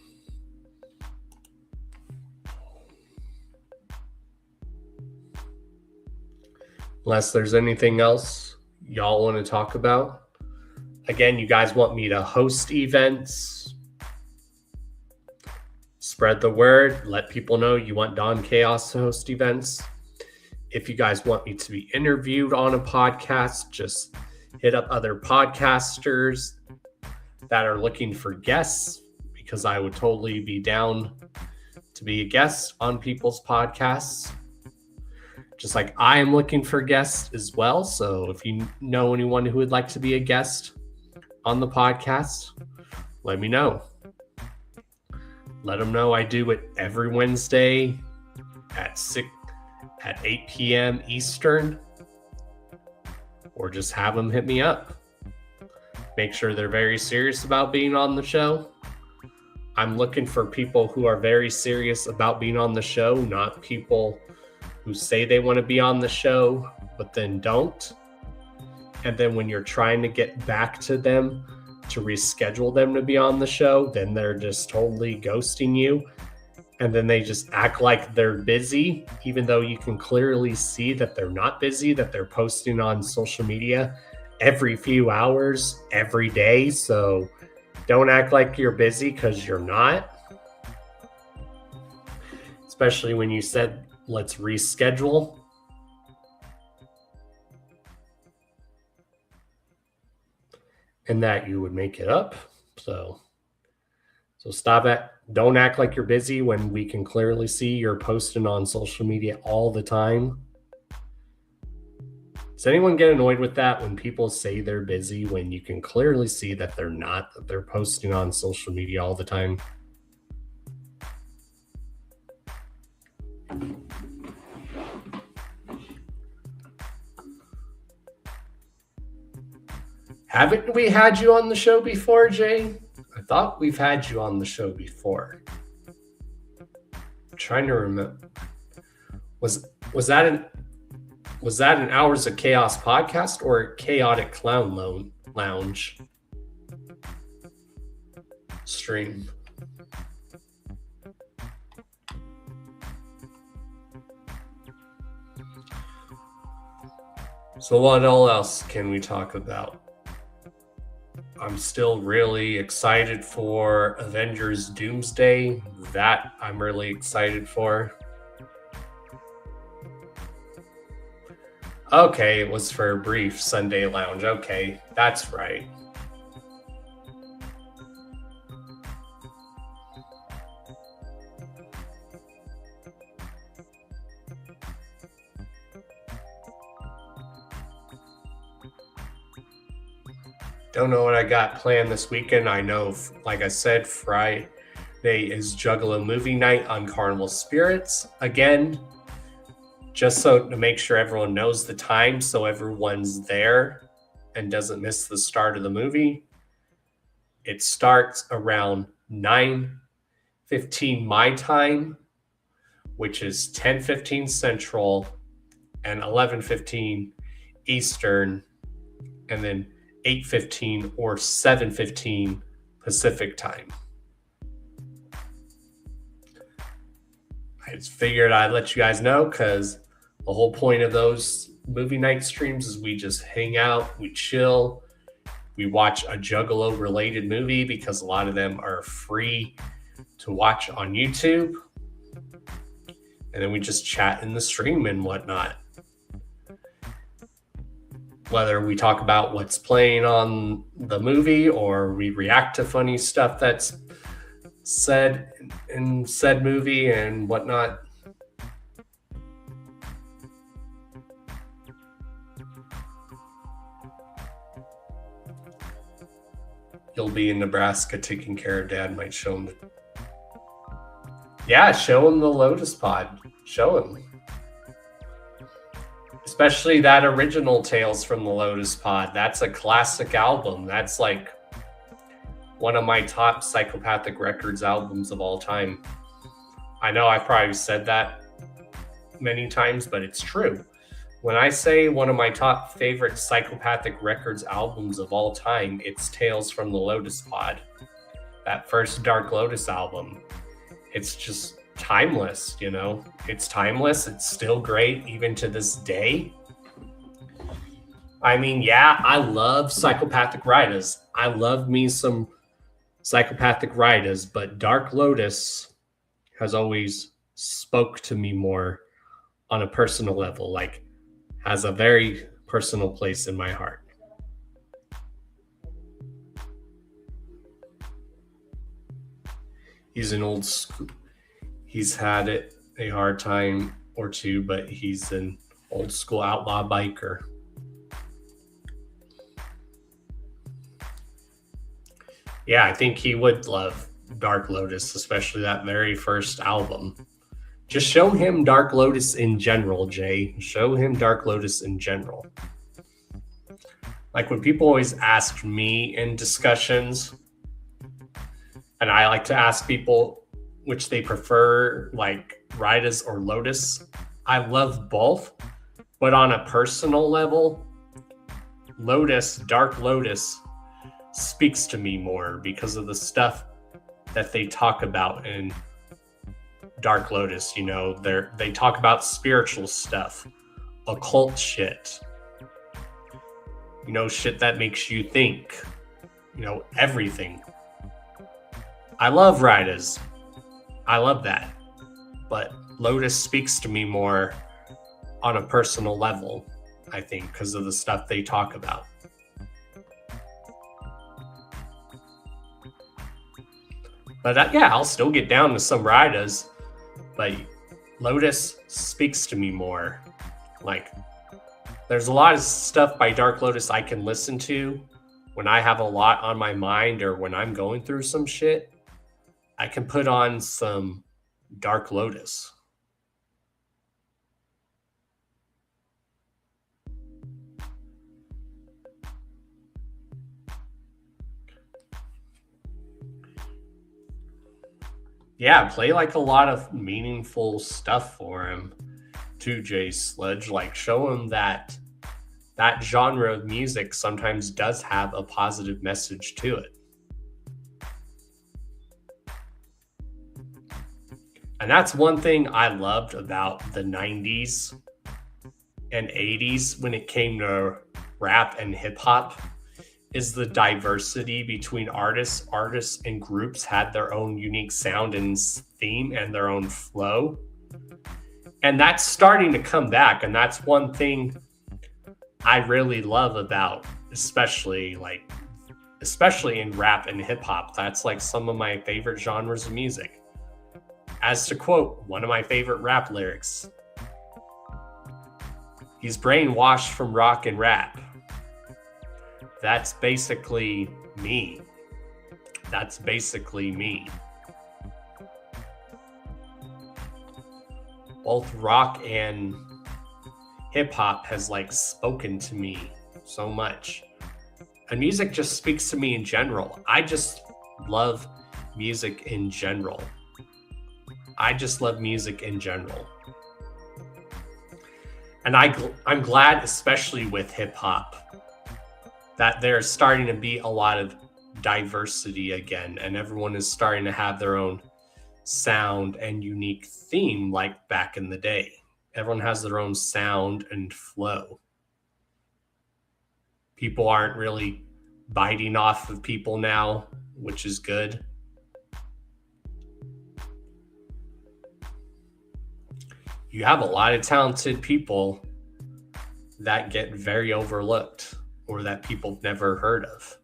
Unless there's anything else y'all want to talk about. Again, you guys want me to host events, spread the word, let people know you want Don Chaos to host events. If you guys want me to be interviewed on a podcast, just hit up other podcasters that are looking for guests, because I would totally be down to be a guest on people's podcasts. Just like I am looking for guests as well. So if you know anyone who would like to be a guest on the podcast, let me know. Let them know I do it every Wednesday at 8 p.m. Eastern, or just have them hit me up. Make sure they're very serious about being on the show. I'm looking for people who are very serious about being on the show, not people who say they want to be on the show, but then don't. And then when you're trying to get back to them to reschedule them to be on the show, then they're just totally ghosting you. And then they just act like they're busy, even though you can clearly see that they're not busy, that they're posting on social media every few hours, every day. So don't act like you're busy, because you're not. Especially when you said, let's reschedule. And that you would make it up. So stop it. Don't act like you're busy when we can clearly see you're posting on social media all the time. Does anyone get annoyed with that when people say they're busy when you can clearly see that they're not, that they're posting on social media all the time? Haven't we had you on the show before, Jay? I thought we've had you on the show before. I'm trying to remember. Was that an Hours of Chaos podcast or a Chaotic Clown Lounge stream? So what all else can we talk about? I'm still really excited for Avengers Doomsday. That I'm really excited for. Okay, it was for a brief Sunday lounge. Okay, that's right. Don't know what I got planned this weekend. I know, like I said, Friday is Juggalo movie night on Carnival Spirits. Again, just so to make sure everyone knows the time so everyone's there and doesn't miss the start of the movie. It starts around 9:15 my time, which is 10:15 Central and 11:15 Eastern, and then 8:15 or 7:15 Pacific time. I just figured I'd let you guys know, because the whole point of those movie night streams is we just hang out, we chill, we watch a Juggalo related movie, because a lot of them are free to watch on YouTube. And then we just chat in the stream and whatnot. Whether we talk about what's playing on the movie or we react to funny stuff that's said in said movie and whatnot. He'll be in Nebraska taking care of Dad. Might show him. Yeah, show him the Lotus Pod. Show him. Especially that original Tales from the Lotus Pod. That's a classic album. That's like one of my top Psychopathic Records albums of all time. I know I've probably said that many times, but it's true. When I say one of my top favorite Psychopathic Records albums of all time, it's Tales from the Lotus Pod. That first Dark Lotus album. It's just timeless, you know? It's timeless. It's still great even to this day. I mean, yeah, I love Psychopathic Riders. I love me some Psychopathic Riders, but Dark Lotus has always spoke to me more on a personal level, like has a very personal place in my heart. He's an old school. He's had it a hard time or two, but he's an old school outlaw biker. Yeah, I think he would love Dark Lotus, especially that very first album. Just show him Dark Lotus in general, Jay. Show him Dark Lotus in general. Like when people always ask me in discussions, and I like to ask people which they prefer, like Riders or Lotus. I love both, but on a personal level, Dark Lotus speaks to me more because of the stuff that they talk about in Dark Lotus. You know, they talk about spiritual stuff, occult shit, you know, shit that makes you think, you know, everything. I love Riders. I love that. But Lotus speaks to me more on a personal level, I think, because of the stuff they talk about. But yeah, I'll still get down to some Riders, but Lotus speaks to me more. Like, there's a lot of stuff by Dark Lotus I can listen to when I have a lot on my mind or when I'm going through some shit. I can put on some Dark Lotus. Yeah, play like a lot of meaningful stuff for him too, Jay Sledge. Like show him that genre of music sometimes does have a positive message to it. And that's one thing I loved about the 90s and 80s when it came to rap and hip hop is the diversity between artists. Artists and groups had their own unique sound and theme and their own flow. And that's starting to come back. And that's one thing I really love about, especially in rap and hip hop. That's like some of my favorite genres of music. As to quote one of my favorite rap lyrics, he's brainwashed from rock and rap. That's basically me. That's basically me. Both rock and hip hop has like spoken to me so much. And music just speaks to me in general. I just love music in general. I just love music in general. And I'm glad, especially with hip hop, that there's starting to be a lot of diversity again, and everyone is starting to have their own sound and unique theme like back in the day. Everyone has their own sound and flow. People aren't really biting off of people now, which is good. you have a lot of talented people that get very overlooked or that people never heard of.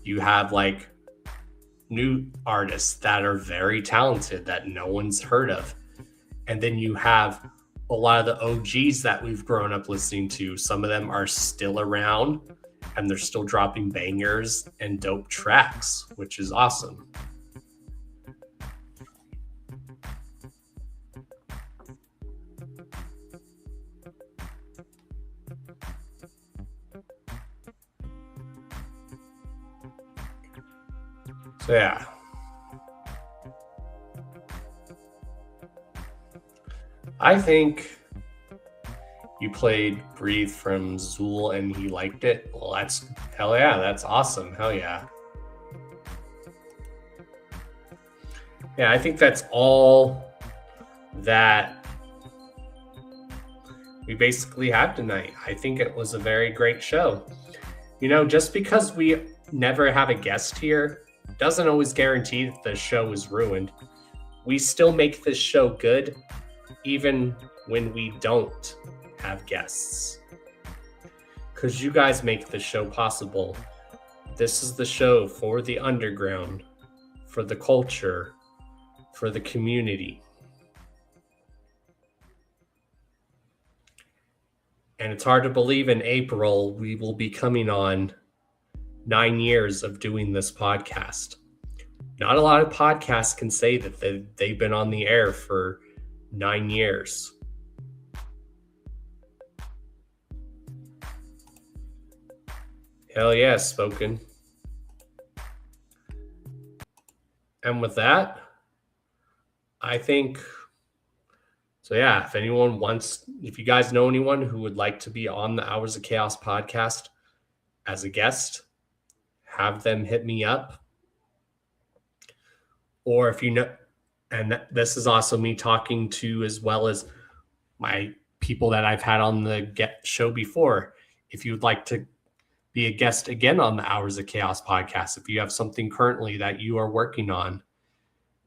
You have like new artists that are very talented that no one's heard of. And then you have a lot of the OGs that we've grown up listening to. Some of them are still around and they're still dropping bangers and dope tracks, which is awesome. So yeah. I think you played Breathe from Zool and he liked it. Well, that's hell yeah, that's awesome. Hell yeah. Yeah, I think that's all that we basically have tonight. I think it was a very great show. You know, just because we never have a guest here doesn't always guarantee that the show is ruined. We still make this show good, even when we don't have guests. Because you guys make the show possible. This is the show for the underground, for the culture, for the community. And it's hard to believe in April we will be coming on 9 years of doing this podcast. Not a lot of podcasts can say that they've been on the air for 9 years. Hell yeah, spoken. And with that, I think, so yeah, if you guys know anyone who would like to be on the Hours of Chaos podcast as a guest, have them hit me up. Or if you know, and this is also me talking to as well as my people that I've had on the show before. If you would like to be a guest again on the Hours of Chaos podcast, if you have something currently that you are working on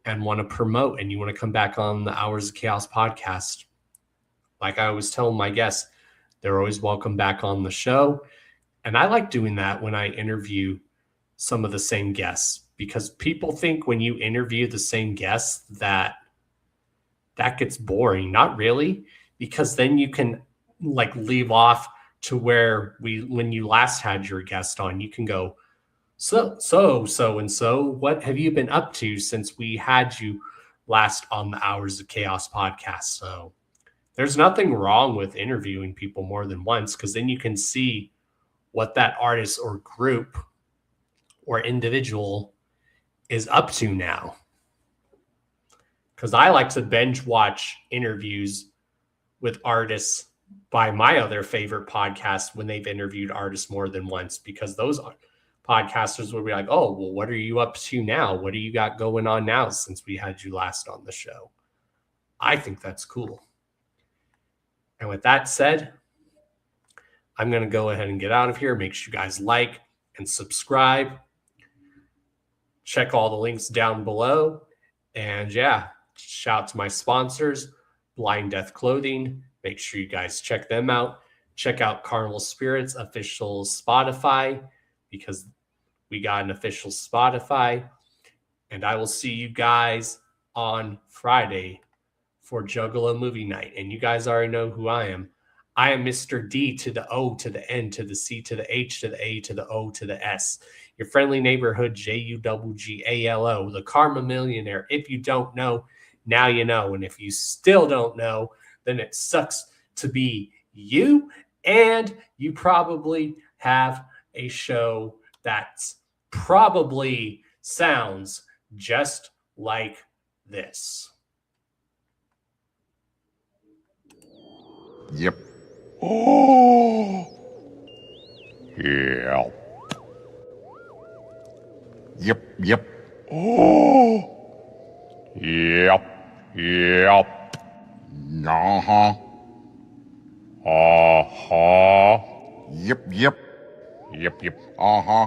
and want to promote and you want to come back on the Hours of Chaos podcast, like I always tell my guests, they're always welcome back on the show. And I like doing that when I interview some of the same guests, because people think when you interview the same guests that gets boring. Not really, because then you can like leave off to where when you last had your guest on, you can go, so and so, what have you been up to since we had you last on the Hours of Chaos podcast? So there's nothing wrong with interviewing people more than once, because then you can see what that artist or group or individual is up to now. Because I like to binge watch interviews with artists by my other favorite podcasts when they've interviewed artists more than once, because those podcasters will be like, oh, well, what are you up to now? What do you got going on now since we had you last on the show? I think that's cool. And with that said, I'm going to go ahead and get out of here. Make sure you guys like and subscribe. Check all the links down below. And yeah, shout out to my sponsors, Blind Death Clothing. Make sure you guys check them out. Check out Carnival Spirits official Spotify, because we got an official Spotify. And I will see you guys on Friday for Juggalo Movie Night. And you guys already know who I am. I am Mr. D to the O to the N to the C to the H to the A to the O to the S. Your friendly neighborhood JUGGALO, the Karma Millionaire. If you don't know, now you know. And if you still don't know, then it sucks to be you. And you probably have a show that probably sounds just like this. Yep. Oh. Yeah. Yep. Oh. Yep. Uh-huh. Uh-huh. Yep. Uh-huh.